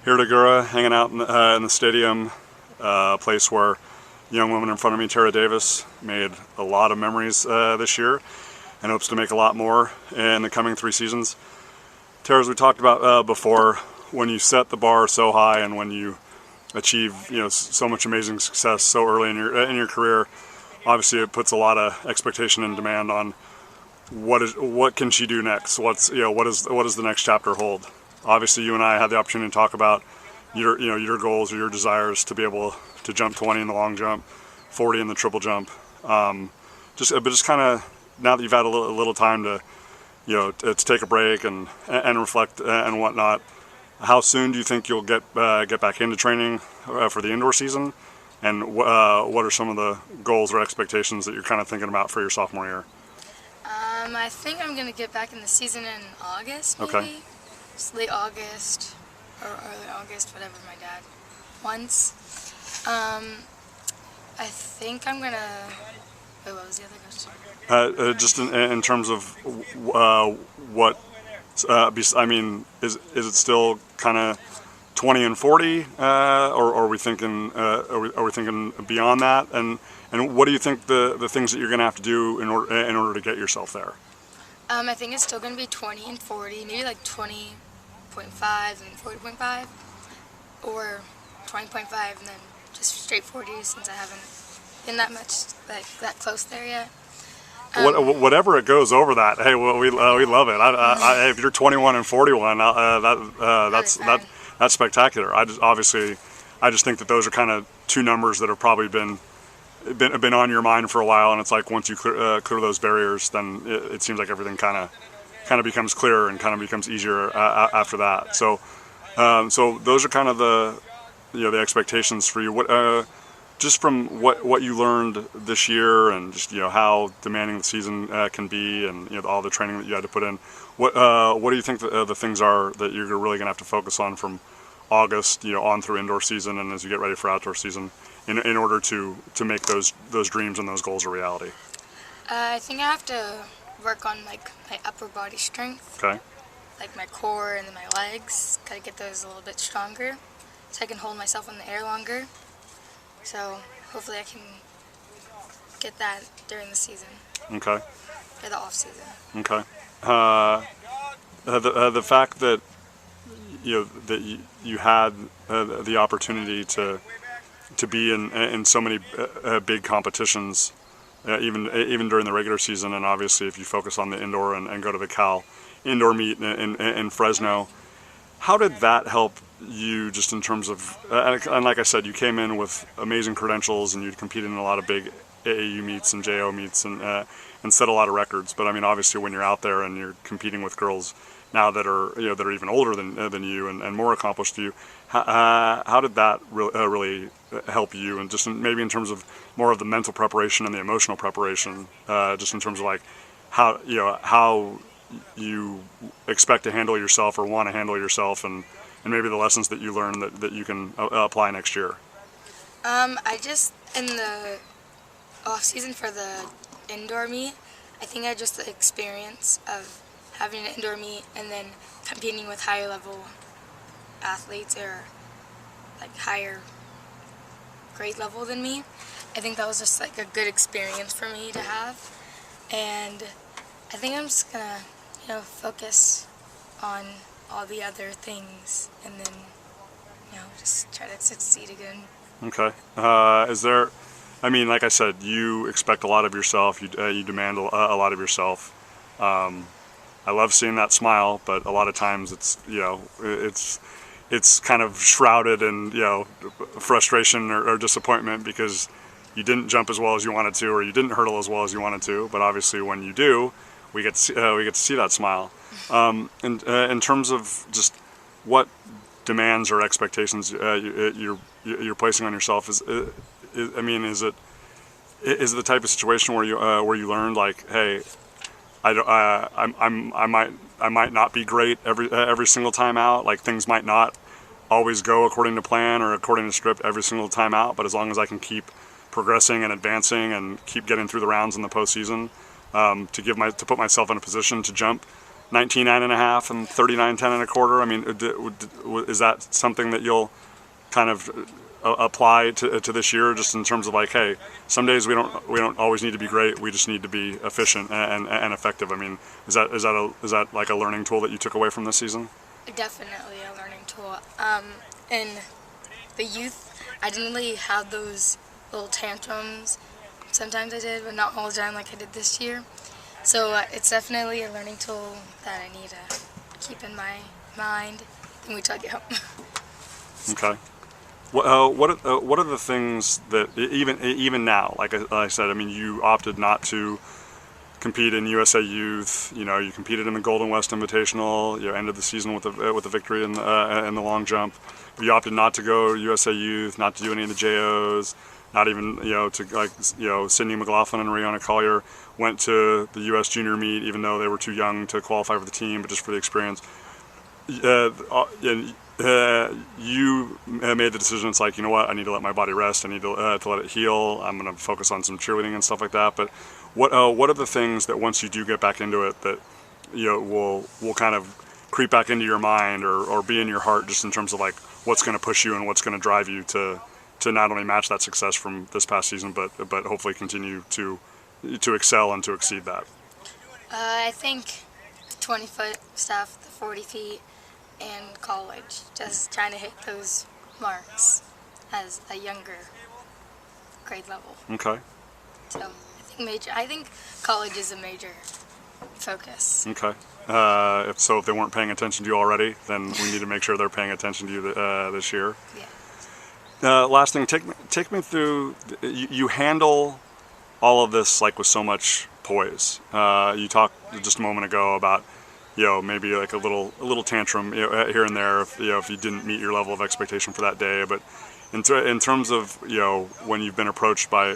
Here at Agoura, hanging out in the stadium, a place where the young woman in front of me, Tara Davis, made a lot of memories this year and hopes to make a lot more in the coming 3 seasons. Tara, as we talked about before, when you set the bar so high and when you achieve so much amazing success so early in your career, obviously it puts a lot of expectation and demand on what can she do next. What does the next chapter hold? Obviously, you and I had the opportunity to talk about your goals or your desires to be able to jump 20 in the long jump, 40 in the triple jump. Just kind of, now that you've had a little time to to take a break and reflect and whatnot, how soon do you think you'll get back into training for the indoor season? And what are some of the goals or expectations that you're kind of thinking about for your sophomore year? I think I'm going to get back in the season in August, maybe. Okay. Just late August or early August, whatever my dad wants. I think I'm going to... Wait, what was the other question? Just in terms of what, I mean, is it still kind of 20 and 40, or are we thinking beyond that? And what do you think the things that you're going to have to do in order to get yourself there? I think it's still going to be 20 and 40, maybe like 20.5 and 40.5, or 20.5 and then just straight 40, since I haven't been that close there yet. Whatever it goes over that, hey, well, we love it. If you're 21 and 41, that's spectacular. I just think that those are kind of 2 numbers that have probably been on your mind for a while, and it's like once you clear those barriers, then it seems like everything kind of becomes clearer and kind of becomes easier after that. So those are kind of the expectations for you. What just from what you learned this year, and just how demanding the season can be, and all the training that you had to put in, what do you think the things are that you're really going to have to focus on from August on through indoor season and as you get ready for outdoor season in order to make those dreams and those goals a reality? I think I have to work on like my upper body strength. Okay. Like my core and then my legs. Gotta get those a little bit stronger so I can hold myself in the air longer. So hopefully I can get that during the season. Okay. Or the off season. Okay. The fact that that you had the opportunity to be in so many big competitions, even during the regular season, and obviously if you focus on the indoor and go to the Cal indoor meet in Fresno, how did that help you just in terms of, and like I said, you came in with amazing credentials and you'd competed in a lot of big AAU meets and JO meets and set a lot of records. But I mean, obviously when you're out there and you're competing with girls now that are that are even older than you and more accomplished than you, how did that really help you? And just maybe in terms of more of the mental preparation and the emotional preparation, just in terms of like how you expect to handle yourself or want to handle yourself, and maybe the lessons that you learned that you can apply next year. I just, in the off season for the indoor meet, I think I just the experience of having an indoor meet and then competing with higher level athletes or like higher grade level than me. I think that was just like a good experience for me to have, and I think I'm just gonna focus on all the other things and then just try to succeed again. Okay. Is there, I mean, like I said, you expect a lot of yourself, you demand a lot of yourself. I love seeing that smile, but a lot of times it's it's kind of shrouded in frustration or disappointment because you didn't jump as well as you wanted to, or you didn't hurdle as well as you wanted to. But obviously when you do, we get to see that smile. In terms of just what demands or expectations you're placing on yourself, is it the type of situation where you learned like, hey, I might not be great every single time out. Like things might not always go according to plan or according to script every single time out, but as long as I can keep progressing and advancing and keep getting through the rounds in the postseason, to put myself in a position to jump 19.5 and 39.10 and a quarter. I mean, is that something that you'll kind of apply to this year, just in terms of like, hey, some days we don't always need to be great. We just need to be efficient and effective. I mean, is that like a learning tool that you took away from this season? Definitely a learning tool. In the youth, I didn't really have those little tantrums. Sometimes I did, but not all the time like I did this year. So it's definitely a learning tool that I need to keep in my mind when we talk it home. Okay. What are the things that even now, like I said, I mean, you opted not to compete in USA Youth. You know, you competed in the Golden West Invitational. You ended the season with a victory in the long jump. But you opted not to go USA Youth, not to do any of the JOs, not even Sydney McLaughlin and Rihanna Collier went to the U.S. Junior meet, even though they were too young to qualify for the team, but just for the experience. You made the decision. It's like, you know what, I need to let my body rest. I need to let it heal. I'm going to focus on some cheerleading and stuff like that. But what are the things that once you do get back into it that will kind of creep back into your mind or be in your heart, just in terms of like what's going to push you and what's going to drive you to not only match that success from this past season, but hopefully continue to excel and to exceed that? I think the 20-foot stuff, the 40 feet, and college, just trying to hit those marks as a younger grade level. Okay. So I think college is a major focus. Okay. If they weren't paying attention to you already, then we need to make sure they're paying attention to you this year. Yeah. Last thing, take me through. You handle all of this like with so much poise. You talked just a moment ago about maybe like a little tantrum here and there if you didn't meet your level of expectation for that day. But in terms of when you've been approached by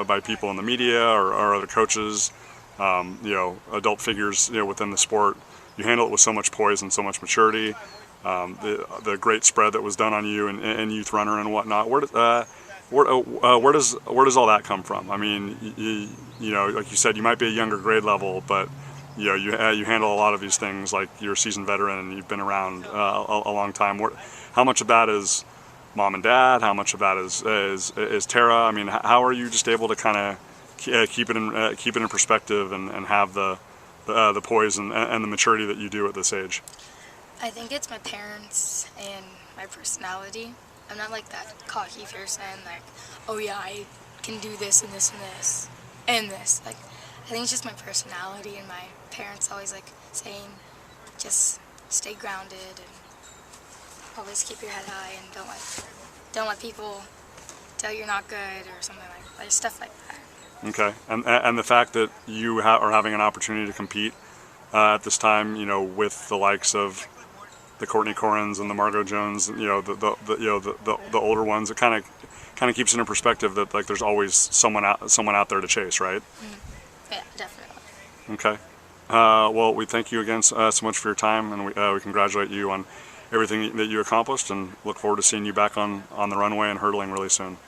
by people in the media or other coaches, adult figures within the sport, you handle it with so much poise and so much maturity. The great spread that was done on you and Youth Runner and whatnot. Where does all that come from? I mean, like you said, you might be a younger grade level, but you handle a lot of these things like you're a seasoned veteran and you've been around a long time. How much of that is mom and dad? How much of that is Tara? I mean, how are you just able to kind of keep it in perspective and have the poise and the maturity that you do at this age? I think it's my parents and my personality. I'm not like that cocky person, like, oh yeah, I can do this and this and this and this. Like, I think it's just my personality, and my parents always like saying, just stay grounded and always keep your head high and don't let people tell you're not good or something like stuff like that. Okay, and the fact that you are having an opportunity to compete at this time, with the likes of the Courtney Corrins and the Margot Jones, the older ones, it kind of keeps it in perspective that like there's always someone out there to chase, right? Mm-hmm. Yeah, definitely. Okay. Well, we thank you again so much for your time, and we congratulate you on everything that you accomplished, and look forward to seeing you back on the runway and hurdling really soon.